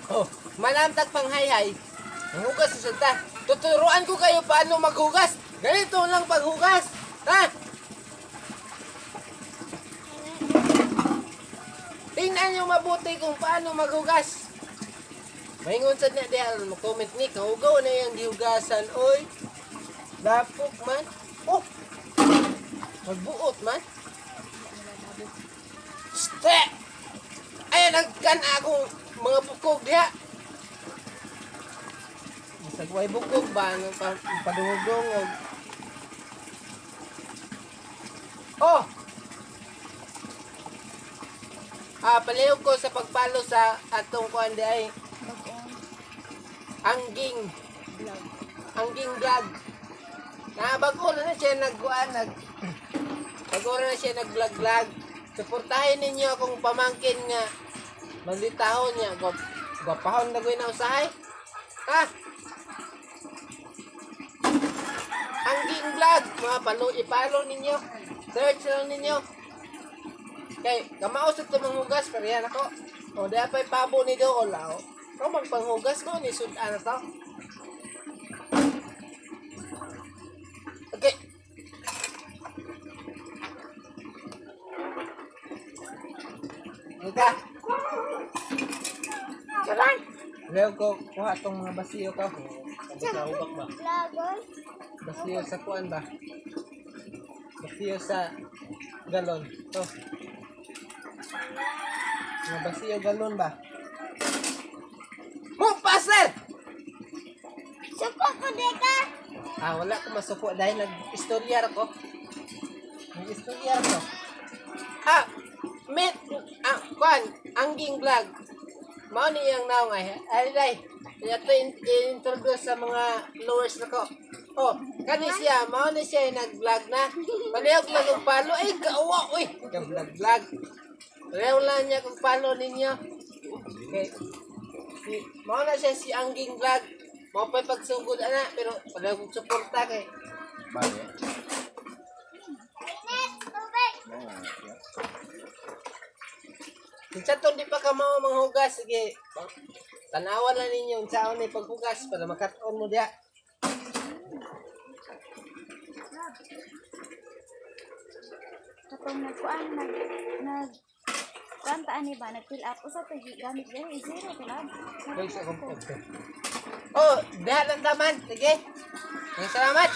Oh, manamtag panghayhay. Maghugas sa santa. Tuturuan ko kayo paano maghugas. Ganito lang paghugas. Ha? Tingnan nyo mabuti kung paano maghugas. Maingon sa niya diyan, mag-comment ni, kahugaw na yung gihugasan. Oy, dapok man. Oh, magbuot man. Ste! Ayan, nagkan akong mga bukog diha. Sagway bukog ba? Anong padungog-dungog? Oh! Palihog ko sa pagpalo sa atong kuan di ay Angging vlog. Bago na siya bago na siya nag-vlog. Suportahin ninyo akong pamangkin nga maglitahon niya. Gwapahon na gawin na usahay. Ha? Angging vlog. Mga ipalo ninyo. Search lang ninyo. Kay, kamaos ito manghugas. Pero yan ako. O, di apay pabo ni doon. Ikaw magpanghugas mo. Nisudan na to. Okay. Ika. Saran. Leo ko, kuha itong mga basiyo ka. Sabi sa hubak ba? Basiyo sa kuan ba? Basiyo sa galon. Ito. Mga basiyo galon ba? Oh, passer! Supo ko, Deka! Wala ko masupo dahil nag-istoryar ko. Nag-istoryar ko. Kuan, Angging vlog. Mao ni yang naong ay. Ay, ito introduce sa mga viewers na ko. Oh, kani siya, mao ni siya nag-vlog na. Palihog lang ang palo. Ay, kaawa, uy! Ka-vlog. Palihog lang niya kung palo ninyo. Okay. Mao na siya si Angging vlog. Mao pa'y pagsugod, ana. Pero palihog suporta kay. Bakit? Kung di pa ka manghugas, sige. Tanawan lang ninyo yung saon na paghugas para makat-on mo diya. Katong nagkuantaan ni ba? Nag-fill up. Usa to gamit dyan. Zero talab. Oh, diha lang taman. Sige. Salamat.